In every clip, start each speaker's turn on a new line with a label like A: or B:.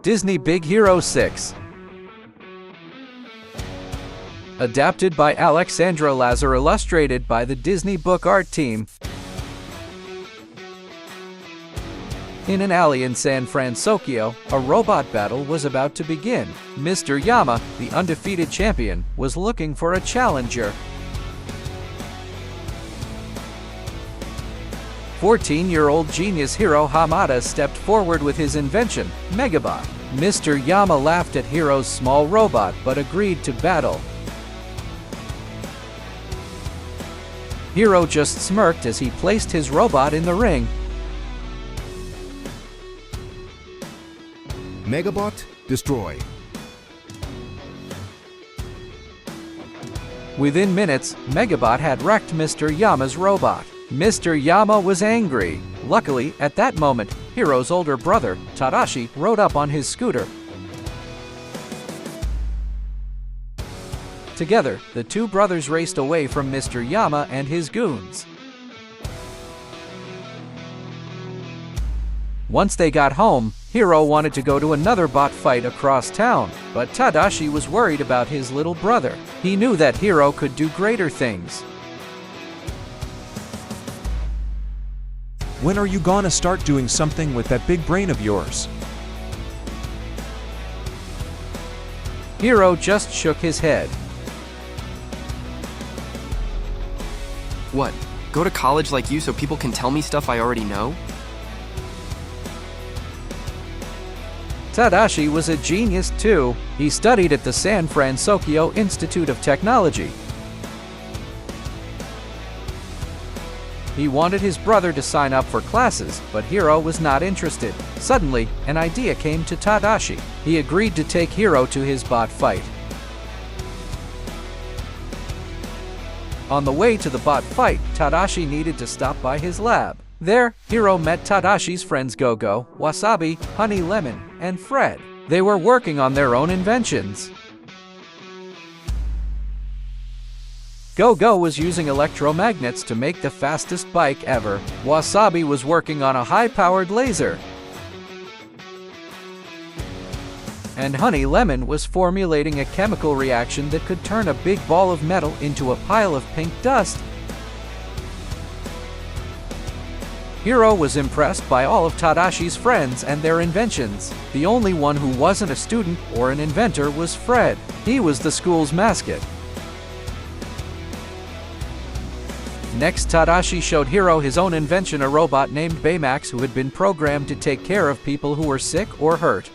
A: Disney Big Hero 6. Adapted by Alexandra Lazar, illustrated by the Disney Book Art Team. In an alley in San Fransokyo, a robot battle was about to begin. Mr. Yama, the undefeated champion, was looking for a challenger. 14-year-old genius Hiro Hamada stepped forward with his invention, Megabot. Mr. Yama laughed at Hiro's small robot but agreed to battle. Hiro just smirked as he placed his robot in the ring.
B: Megabot, destroy.
A: Within minutes, Megabot had wrecked Mr. Yama's robot. Mr. Yama was angry. Luckily, at that moment, Hiro's older brother, Tadashi, rode up on his scooter. Together, the two brothers raced away from Mr. Yama and his goons. Once they got home, Hiro wanted to go to another bot fight across town, but Tadashi was worried about his little brother. He knew that Hiro could do greater things.
C: When are you gonna start doing something with that big brain of yours?
A: Hiro just shook his head.
D: What? Go to college like you so people can tell me stuff I already know?
A: Tadashi was a genius too. He studied at the San Fransokyo Institute of Technology. He wanted his brother to sign up for classes, but Hiro was not interested. Suddenly, an idea came to Tadashi. He agreed to take Hiro to his bot fight. On the way to the bot fight, Tadashi needed to stop by his lab. There, Hiro met Tadashi's friends Go-Go, Wasabi, Honey Lemon, and Fred. They were working on their own inventions. Go-Go was using electromagnets to make the fastest bike ever. Wasabi was working on a high-powered laser. And Honey Lemon was formulating a chemical reaction that could turn a big ball of metal into a pile of pink dust. Hiro was impressed by all of Tadashi's friends and their inventions. The only one who wasn't a student or an inventor was Fred. He was the school's mascot. Next, Tadashi showed Hiro his own invention, a robot named Baymax who had been programmed to take care of people who were sick or hurt.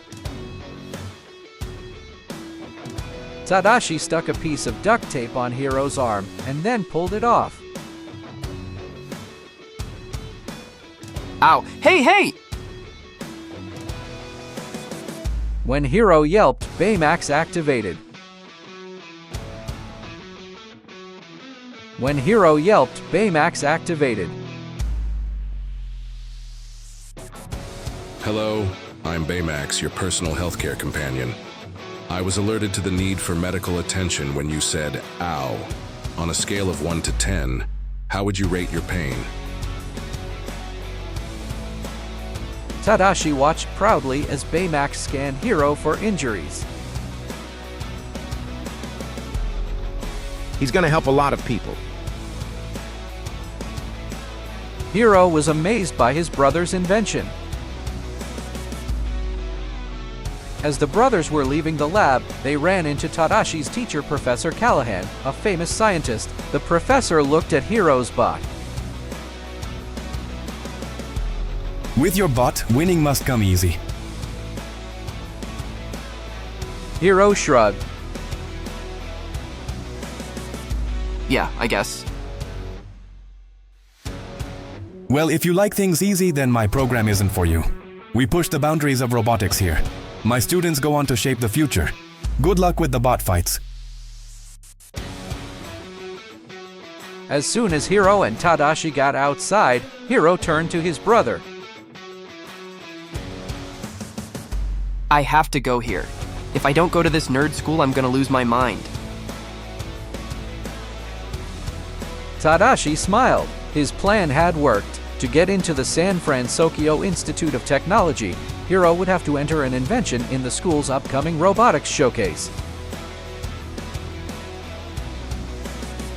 A: Tadashi stuck a piece of duct tape on Hiro's arm and then pulled it off.
D: Ow! Hey, hey!
A: When Hiro yelped, Baymax activated. When Hiro yelped, Baymax activated.
E: Hello, I'm Baymax, your personal healthcare companion. I was alerted to the need for medical attention when you said, ow. On a scale of 1 to 10, how would you rate your pain?
A: Tadashi watched proudly as Baymax scanned Hiro for injuries.
B: He's gonna help a lot of people.
A: Hiro was amazed by his brother's invention. As the brothers were leaving the lab, they ran into Tadashi's teacher, Professor Callahan, a famous scientist. The professor looked at Hiro's bot.
F: With your bot, winning must come easy.
A: Hiro shrugged.
D: Yeah, I guess.
F: Well, if you like things easy, then my program isn't for you. We push the boundaries of robotics here. My students go on to shape the future. Good luck with the bot fights.
A: As soon as Hiro and Tadashi got outside, Hiro turned to his brother.
D: I have to go here. If I don't go to this nerd school, I'm gonna lose my mind.
A: Tadashi smiled. His plan had worked. To get into the San Fransokyo Institute of Technology, Hiro would have to enter an invention in the school's upcoming robotics showcase.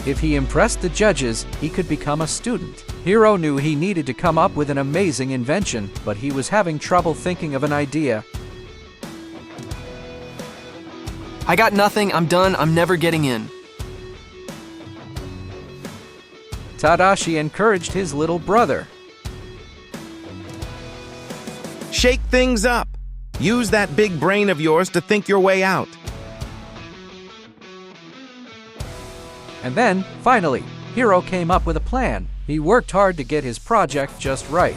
A: If he impressed the judges, he could become a student. Hiro knew he needed to come up with an amazing invention, but he was having trouble thinking of an idea.
D: I got nothing, I'm done, I'm never getting in.
A: Tadashi encouraged his little brother.
B: Shake things up. Use that big brain of yours to think your way out.
A: And then, finally, Hiro came up with a plan. He worked hard to get his project just right.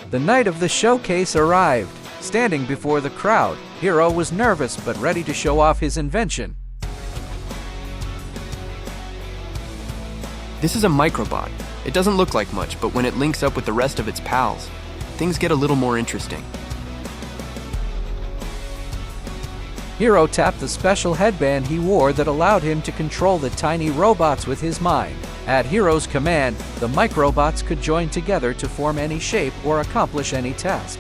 A: The night of the showcase arrived. Standing before the crowd, Hiro was nervous but ready to show off his invention.
D: This is a microbot. It doesn't look like much, but when it links up with the rest of its pals, things get a little more interesting.
A: Hiro tapped the special headband he wore that allowed him to control the tiny robots with his mind. At Hiro's command, the microbots could join together to form any shape or accomplish any task.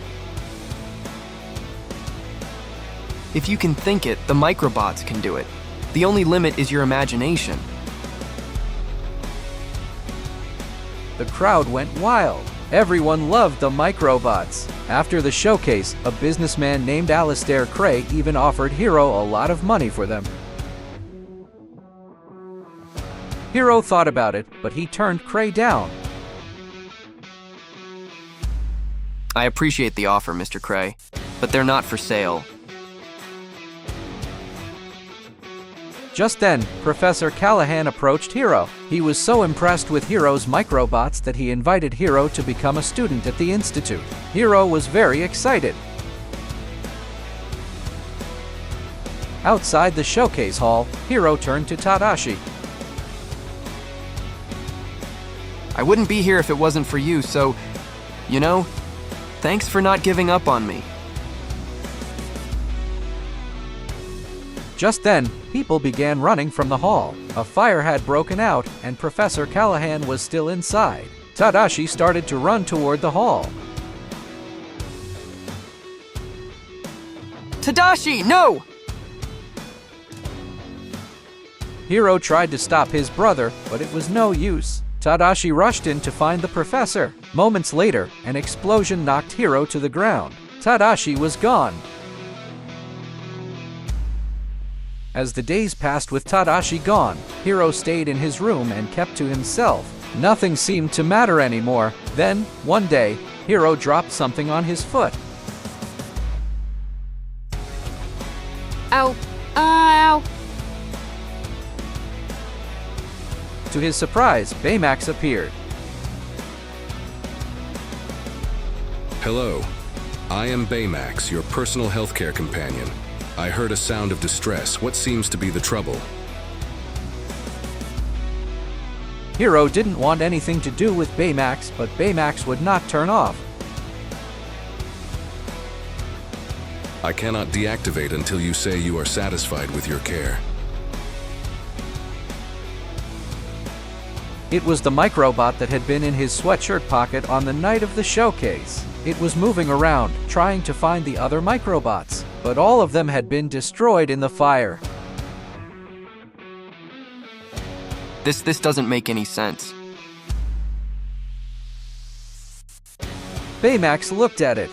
D: If you can think it, the microbots can do it. The only limit is your imagination.
A: The crowd went wild. Everyone loved the microbots. After the showcase, a businessman named Alistair Cray even offered Hiro a lot of money for them. Hiro thought about it, but he turned Cray down.
D: I appreciate the offer, Mr. Cray, but they're not for sale.
A: Just then, Professor Callahan approached Hiro. He was so impressed with Hiro's microbots that he invited Hiro to become a student at the institute. Hiro was very excited. Outside the showcase hall, Hiro turned to Tadashi.
D: I wouldn't be here if it wasn't for you, so, you know, thanks for not giving up on me.
A: Just then, people began running from the hall. A fire had broken out, and Professor Callahan was still inside. Tadashi started to run toward the hall.
D: Tadashi, no!
A: Hiro tried to stop his brother, but it was no use. Tadashi rushed in to find the professor. Moments later, an explosion knocked Hiro to the ground. Tadashi was gone. As the days passed with Tadashi gone, Hiro stayed in his room and kept to himself. Nothing seemed to matter anymore. Then, one day, Hiro dropped something on his foot.
G: Ow. Ow.
A: To his surprise, Baymax appeared.
E: Hello, I am Baymax, your personal healthcare companion. I heard a sound of distress. What seems to be the trouble?
A: Hiro didn't want anything to do with Baymax, but Baymax would not turn off.
E: I cannot deactivate until you say you are satisfied with your care.
A: It was the microbot that had been in his sweatshirt pocket on the night of the showcase. It was moving around, trying to find the other microbots, but all of them had been destroyed in the fire.
D: This doesn't make any sense.
A: Baymax looked at it.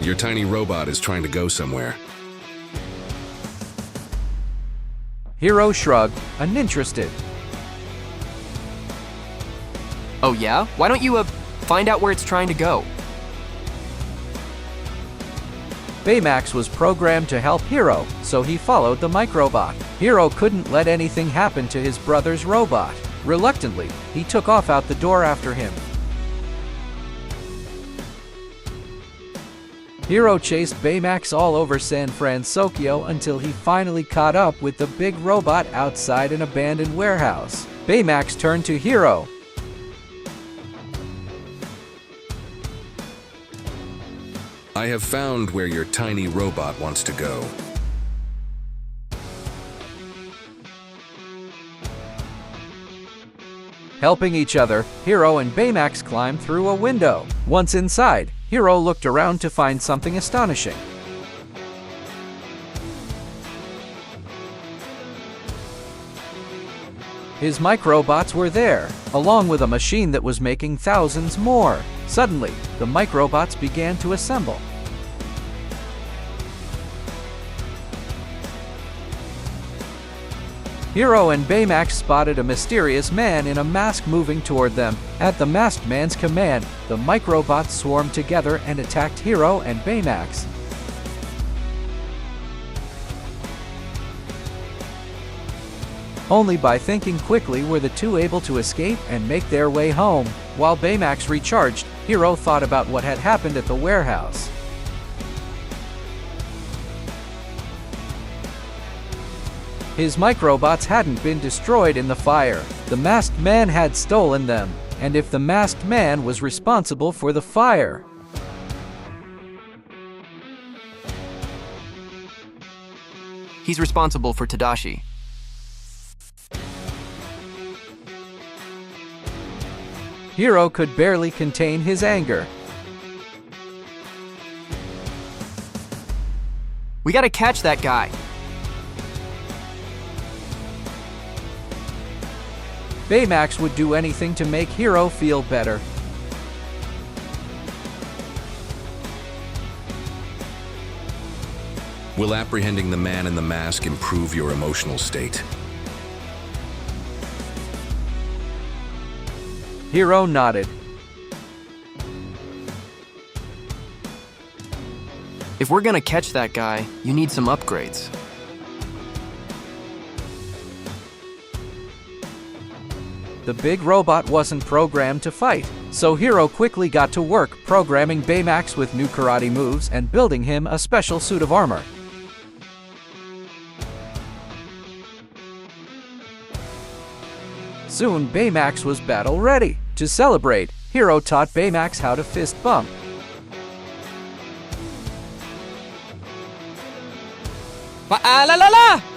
E: Your tiny robot is trying to go somewhere.
A: Hiro shrugged, uninterested.
D: Oh yeah? Why don't you, find out where it's trying to go?
A: Baymax was programmed to help Hiro, so he followed the microbot. Hiro couldn't let anything happen to his brother's robot. Reluctantly, he took off out the door after him. Hiro chased Baymax all over San Fransokyo until he finally caught up with the big robot outside an abandoned warehouse. Baymax turned to Hiro.
E: I have found where your tiny robot wants to go.
A: Helping each other, Hiro and Baymax climbed through a window. Once inside, Hiro looked around to find something astonishing. His microbots were there, along with a machine that was making thousands more. Suddenly, the microbots began to assemble. Hiro and Baymax spotted a mysterious man in a mask moving toward them. At the masked man's command, the microbots swarmed together and attacked Hiro and Baymax. Only by thinking quickly were the two able to escape and make their way home. While Baymax recharged, Hiro thought about what had happened at the warehouse. His microbots hadn't been destroyed in the fire. The masked man had stolen them, and if the masked man was responsible for the fire.
D: He's responsible for Tadashi.
A: Hiro could barely contain his anger.
D: We gotta catch that guy.
A: Baymax would do anything to make Hiro feel better.
E: Will apprehending the man in the mask improve your emotional state?
A: Hiro nodded.
D: If we're gonna catch that guy, you need some upgrades.
A: The big robot wasn't programmed to fight, so Hiro quickly got to work programming Baymax with new karate moves and building him a special suit of armor. Soon, Baymax was battle ready. To celebrate, Hiro taught Baymax how to fist bump.
G: La la la!